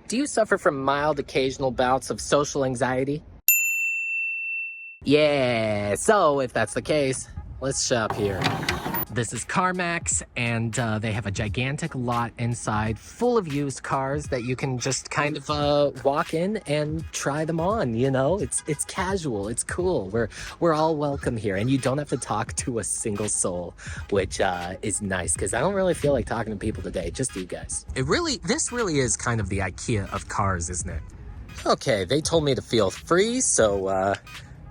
Do you suffer from mild occasional bouts of social anxiety? Yeah, so if that's the case, let's shop here. This is CarMax, and they have a gigantic lot inside full of used cars that you can just kind of walk in and try them on, you know? It's casual, it's cool. We're all welcome here, and you don't have to talk to a single soul, which is nice, because I don't really feel like talking to people today, just you guys. This really is kind of the IKEA of cars, isn't it? Okay, they told me to feel free, so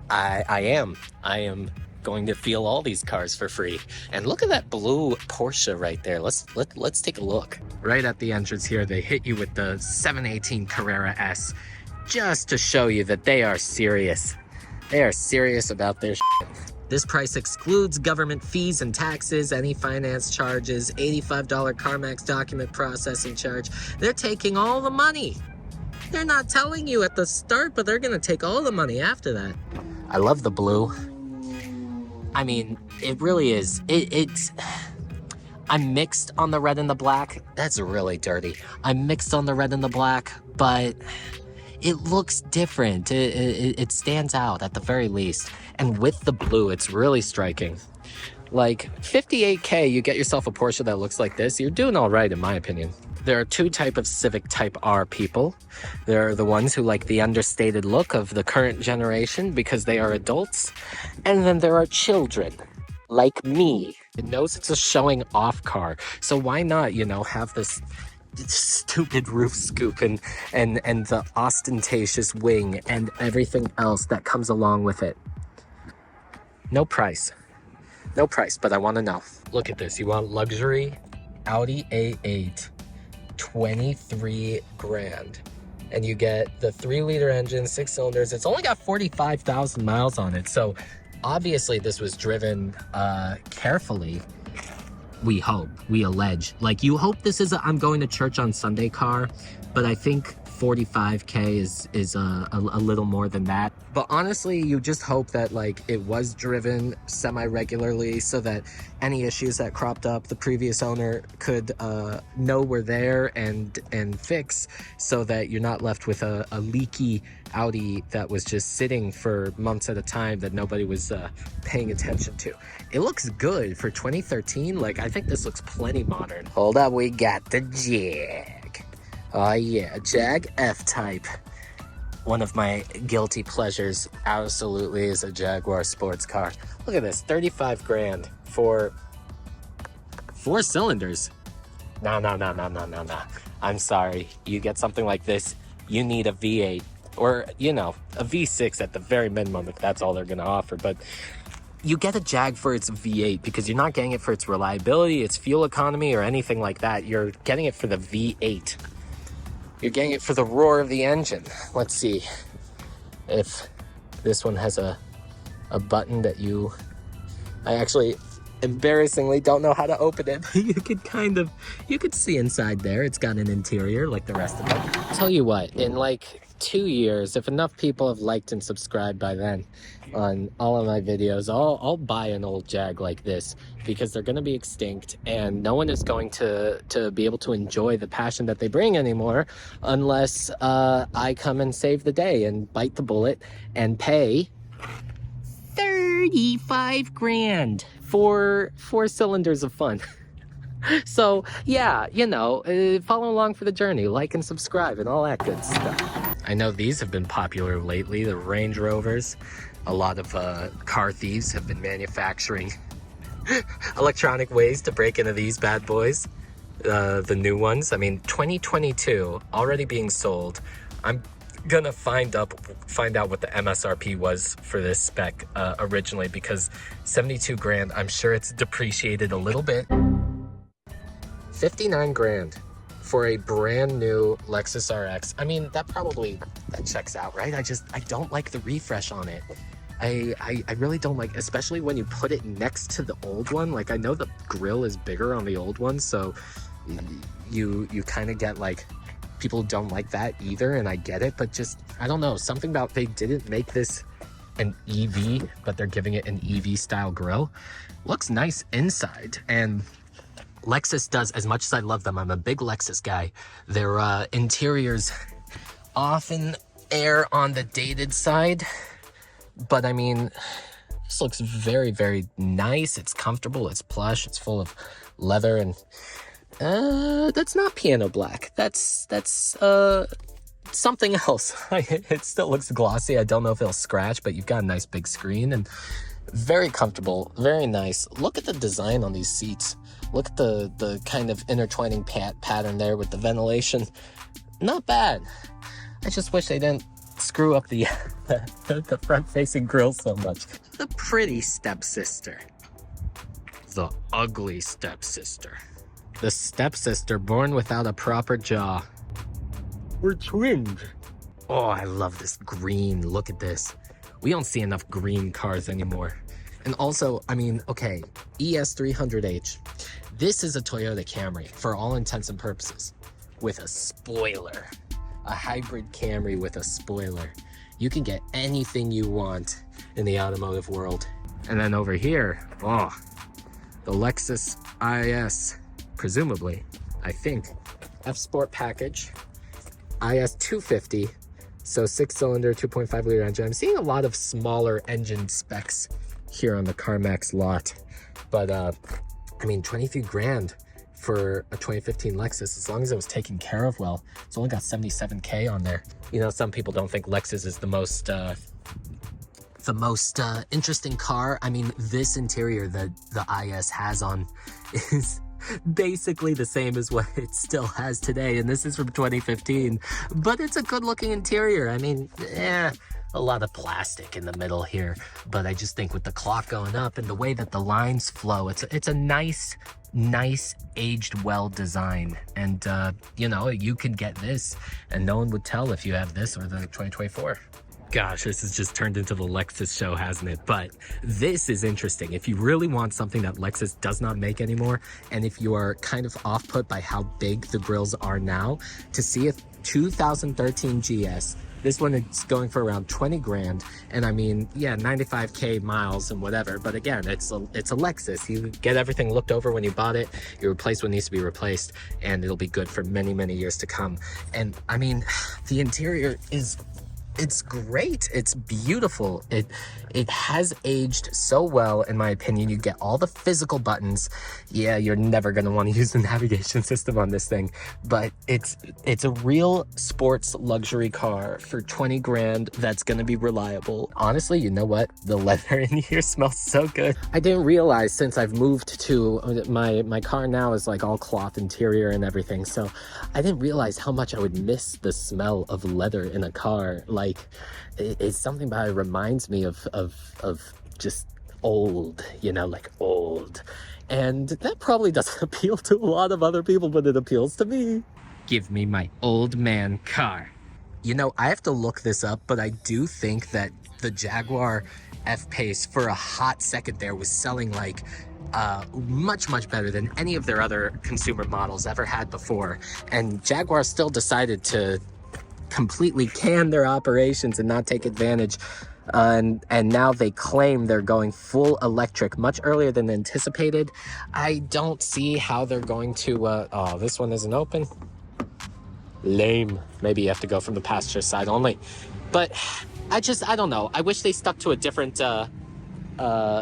I am going to feel all these cars for free. And look at that blue Porsche right there. Let's take a look. Right at the entrance here, they hit you with the 718 Carrera S, just to show you that they are serious. They are serious about their shit. This price excludes government fees and taxes, any finance charges, $85 CarMax document processing charge. They're taking all the money. They're not telling you at the start, but they're gonna take all the money after that. I love the blue. I mean, it really is. I'm mixed on the red and the black. That's really dirty. I'm mixed on the red and the black, but it looks different. It stands out at the very least. And with the blue, it's really striking. Like, $58K, you get yourself a Porsche that looks like this, you're doing all right, in my opinion. There are two types of Civic Type R people. There are the ones who like the understated look of the current generation because they are adults. And then there are children, like me. It knows it's a showing off car. So why not, you know, have this stupid roof scoop and the ostentatious wing and everything else that comes along with it. No price. No price, but I want to know. Look at this. You want luxury Audi A8. 23 grand, and you get the 3-liter engine, 6 cylinders. It's only got 45,000 miles on it, so obviously this was driven carefully. We hope, we allege. Like, you hope this is a I'm going to church on Sunday car, but I think 45K is a little more than that. But honestly, you just hope that like it was driven semi-regularly so that any issues that cropped up, the previous owner could know were there and fix, so that you're not left with a leaky Audi that was just sitting for months at a time that nobody was paying attention to. It looks good for 2013. Like, I think this looks plenty modern. Hold up, we got the Jag. Oh yeah, Jag F-Type. One of my guilty pleasures absolutely is a Jaguar sports car. Look at this, 35 grand for 4 cylinders. No. I'm sorry, you get something like this, you need a V8 or, you know, a V6 at the very minimum if that's all they're gonna offer. But you get a Jag for its V8 because you're not getting it for its reliability, its fuel economy, or anything like that. You're getting it for the V8. You're getting it for the roar of the engine. Let's see if this one has a button that I actually embarrassingly don't know how to open it. You could see inside there. It's got an interior like the rest of them. Tell you what, in like 2 years, if enough people have liked and subscribed by then on all of my videos, I'll buy an old Jag like this, because they're going to be extinct and no one is going to be able to enjoy the passion that they bring anymore unless I come and save the day and bite the bullet and pay 35 grand for 4 cylinders of fun. So yeah, you know, follow along for the journey, like and subscribe and all that good stuff. I know these have been popular lately, the Range Rovers. A lot of car thieves have been manufacturing electronic ways to break into these bad boys. The new ones, I mean, 2022 already being sold. I'm gonna find out what the MSRP was for this spec originally, because 72 grand, I'm sure it's depreciated a little bit. 59 grand for a brand new Lexus RX. I mean, that checks out, right? I don't like the refresh on it. I really don't like, especially when you put it next to the old one. Like, I know the grille is bigger on the old one, so you kind of get like, people don't like that either, and I get it, but just, I don't know, something about they didn't make this an EV, but they're giving it an EV style grille. Looks nice inside, and Lexus does, as much as I love them, I'm a big Lexus guy, their interiors often err on the dated side. But I mean, this looks very, very nice. It's comfortable, it's plush, it's full of leather, and that's not piano black. That's something else. It still looks glossy. I don't know if it'll scratch, but you've got a nice big screen and very comfortable, very nice. Look at the design on these seats. Look at the kind of intertwining pattern there with the ventilation. Not bad. I just wish they didn't screw up the the front-facing grille so much. The pretty stepsister. The ugly stepsister. The stepsister born without a proper jaw. We're twins. Oh, I love this green. Look at this. We don't see enough green cars anymore. And also, I mean, okay, ES300H. This is a Toyota Camry for all intents and purposes, with a spoiler. A hybrid Camry with a spoiler. You can get anything you want in the automotive world. And then over here, oh, the Lexus IS, presumably, I think, F-Sport package, IS 250, so 6-cylinder, 2.5-liter engine. I'm seeing a lot of smaller engine specs here on the CarMax lot, but I mean, 23 grand for a 2015 Lexus, as long as it was taken care of well. It's only got 77K on there. You know, some people don't think Lexus is the most interesting car. I mean, this interior that the IS has on is basically the same as what it still has today, and this is from 2015, but it's a good looking interior. I mean, a lot of plastic in the middle here, but I just think with the clock going up and the way that the lines flow, it's a nice aged well design. And you know, you can get this and no one would tell if you have this or the 2024. Gosh, this has just turned into the Lexus show, hasn't it? But this is interesting. If you really want something that Lexus does not make anymore, and if you are kind of off-put by how big the grills are now, to see a 2013 GS, this one is going for around 20 grand. And I mean, yeah, 95K miles and whatever. But again, it's a Lexus. You get everything looked over when you bought it. You replace what needs to be replaced, and it'll be good for many, many years to come. And I mean, the interior it's great. It's beautiful. It has aged so well, in my opinion. You get all the physical buttons. Yeah, you're never going to want to use the navigation system on this thing, but it's a real sports luxury car for 20 grand that's going to be reliable. Honestly, you know what? The leather in here smells so good. I didn't realize, since I've moved to my car now is like all cloth interior and everything, so I didn't realize how much I would miss the smell of leather in a car. Like, it's something that reminds me of just old, you know, like old. And that probably doesn't appeal to a lot of other people, but it appeals to me. Give me my old man car. You know, I have to look this up, but I do think that the Jaguar F-Pace for a hot second there was selling like much better than any of their other consumer models ever had before. And Jaguar still decided to completely can their operations and not take advantage, and now they claim they're going full electric much earlier than anticipated. I don't see how they're going to oh, this one isn't open. Lame. Maybe you have to go from the passenger side only. But I don't know. I wish they stuck to a different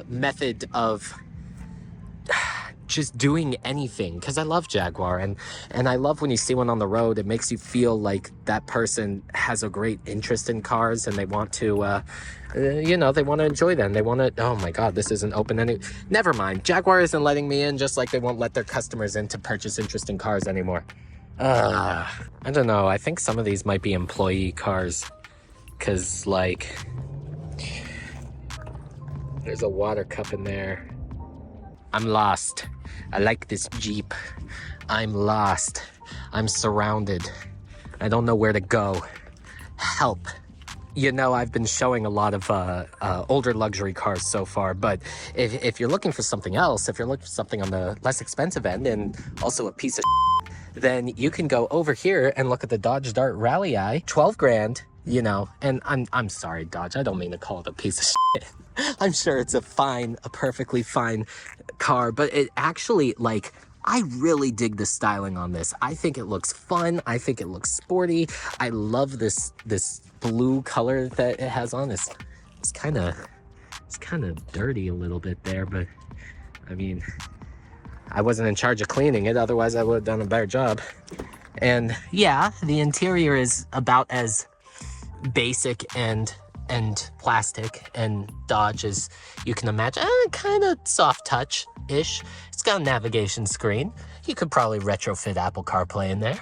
method of just doing anything, because I love Jaguar, and I love when you see one on the road. It makes you feel like that person has a great interest in cars, and they want to you know, they want to enjoy them. They want to, oh my god, this isn't open any, never mind. Jaguar isn't letting me in, just like they won't let their customers in to purchase interest in cars anymore. I don't know. I think some of these might be employee cars, because like there's a water cup in there. I'm lost. I like this Jeep. I'm lost. I'm surrounded. I don't know where to go. Help. You know, I've been showing a lot of older luxury cars so far, but if you're looking for something else, if you're looking for something on the less expensive end and also a piece of then you can go over here and look at the Dodge Dart Rally Eye. 12 grand, you know, and I'm sorry, Dodge, I don't mean to call it a piece of I'm sure it's a perfectly fine car, but it actually, like, I really dig the styling on this. I think it looks fun. I think it looks sporty. I love this blue color that it has on. It's kind of dirty a little bit there, but I mean, I wasn't in charge of cleaning it. Otherwise, I would have done a better job. And yeah, the interior is about as basic and plastic and Dodge as you can imagine. Kind of soft touch-ish. It's got a navigation screen. You could probably retrofit Apple CarPlay in there.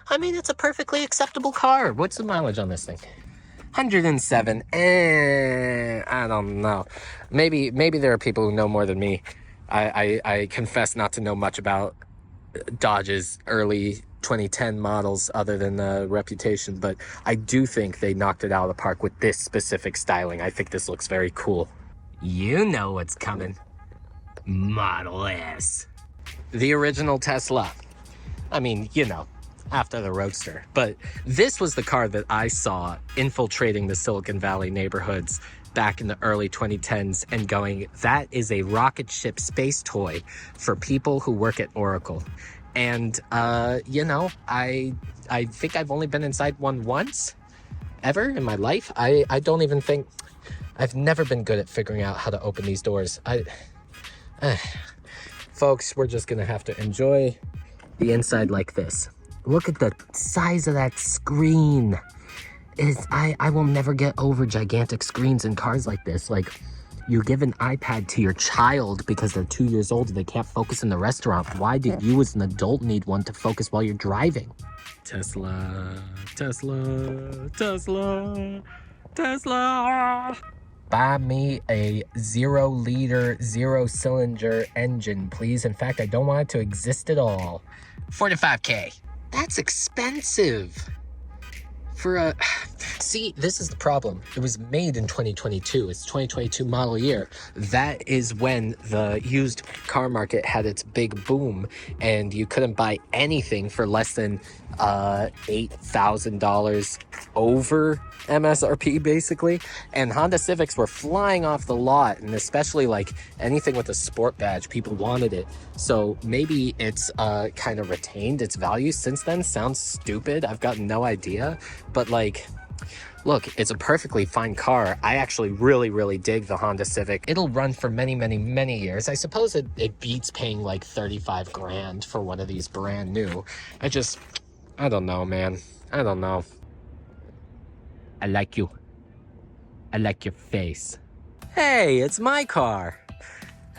I mean, it's a perfectly acceptable car. What's the mileage on this thing? 107. I don't know. Maybe there are people who know more than me. I confess not to know much about Dodge's early 2010 models other than the reputation, but I do think they knocked it out of the park with this specific styling. I think this looks very cool. You know what's coming. Model S. The original Tesla. I mean, you know, after the Roadster. But this was the car that I saw infiltrating the Silicon Valley neighborhoods back in the early 2010s and going, that is a rocket ship space toy for people who work at Oracle. And, you know, I think I've only been inside one once, ever in my life. I don't even think, I've never been good at figuring out how to open these doors. Folks, we're just gonna have to enjoy the inside like this. Look at the size of that screen. I will never get over gigantic screens in cars like this. Like, you give an iPad to your child because they're 2 years old and they can't focus in the restaurant. Why do you as an adult need one to focus while you're driving? Tesla, Tesla, Tesla, Tesla. Buy me a 0-liter, 0-cylinder engine, please. In fact, I don't want it to exist at all. 45K. That's expensive. For a... See, this is the problem. It was made in 2022. It's 2022 model year. That is when the used car market had its big boom, and you couldn't buy anything for less than $8,000 over MSRP, basically. And Honda Civics were flying off the lot, and especially like anything with a sport badge, people wanted it. So maybe it's kind of retained its value since then. Sounds stupid. I've got no idea. But like, look, it's a perfectly fine car. I actually really dig the Honda Civic. It'll run for many years. I suppose it beats paying like 35 grand for one of these brand new. I don't know, man. I don't know. I like you. I like your face. Hey, it's my car.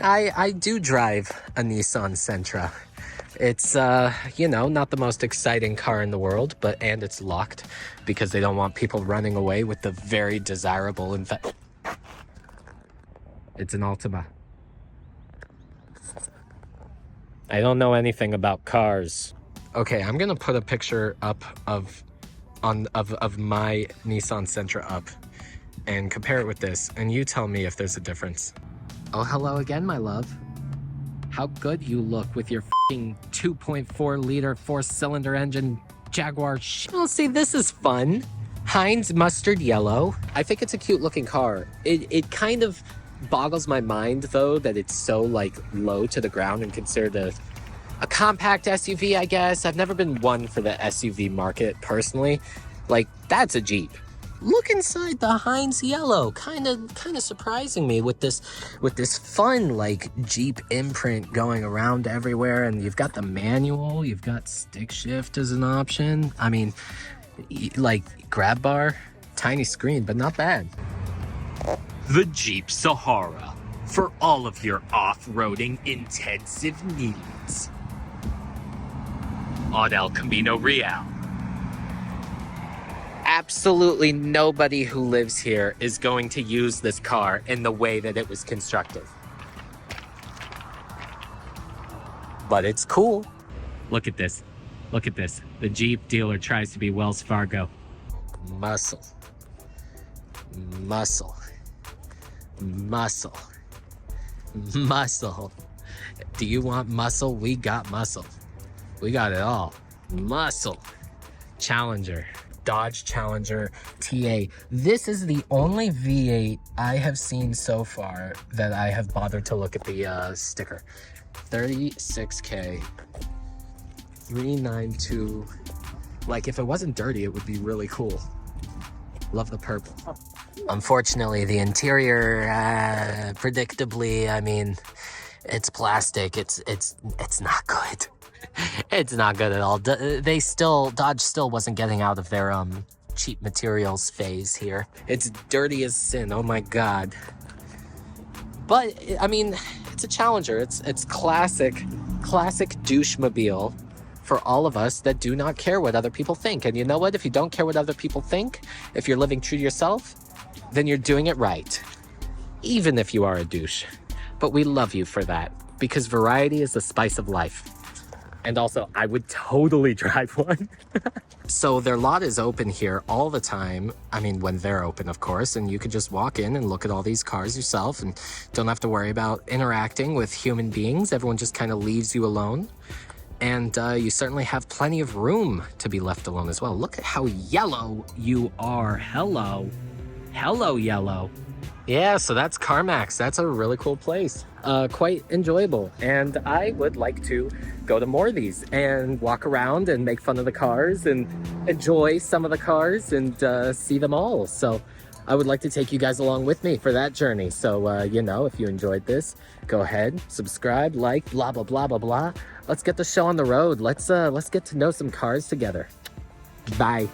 I do drive a Nissan Sentra. It's, you know, not the most exciting car in the world, and it's locked because they don't want people running away with the very desirable, it's an Altima. I don't know anything about cars. Okay, I'm gonna put a picture up of my Nissan Sentra up and compare it with this, and you tell me if there's a difference. Oh, hello again, my love. How good you look with your f***ing 2.4-liter 4-cylinder engine Jaguar Oh, see, this is fun. Heinz mustard yellow. I think it's a cute looking car. It kind of boggles my mind, though, that it's so, like, low to the ground and considered a compact SUV, I guess. I've never been one for the SUV market, personally. Like, that's a Jeep. Look inside the Heinz yellow. Kind of surprising me with this fun like Jeep imprint going around everywhere, and you've got the manual, you've got stick shift as an option. I mean, like grab bar, tiny screen, but not bad. The Jeep Sahara for all of your off-roading intensive needs. On El Camino Real. Absolutely nobody who lives here is going to use this car in the way that it was constructed. But it's cool. Look at this. Look at this. The Jeep dealer tries to be Wells Fargo. Muscle. Muscle. Muscle. Muscle. Do you want muscle? We got muscle. We got it all. Muscle. Challenger. Dodge Challenger TA. This is the only V8 I have seen so far that I have bothered to look at the sticker. 36K. 392. Like, if it wasn't dirty, it would be really cool. Love the purple. Unfortunately, the interior, predictably, I mean, it's plastic. It's not good. It's not good at all. Dodge still wasn't getting out of their cheap materials phase here. It's dirty as sin. Oh my God. But I mean, it's a Challenger. It's classic douche-mobile for all of us that do not care what other people think. And you know what? If you don't care what other people think, if you're living true to yourself, then you're doing it right. Even if you are a douche. But we love you for that, because variety is the spice of life. And also, I would totally drive one. So their lot is open here all the time. I mean, when they're open, of course, and you could just walk in and look at all these cars yourself and don't have to worry about interacting with human beings. Everyone just kind of leaves you alone. And you certainly have plenty of room to be left alone as well. Look at how yellow you are. Hello. Hello, yellow. Yeah, so that's CarMax. That's a really cool place. Quite enjoyable. And I would like to go to more of these and walk around and make fun of the cars and enjoy some of the cars and see them all. So I would like to take you guys along with me for that journey. So, you know, if you enjoyed this, go ahead, subscribe, like, blah, blah, blah, blah, blah. Let's get the show on the road. Let's get to know some cars together. Bye.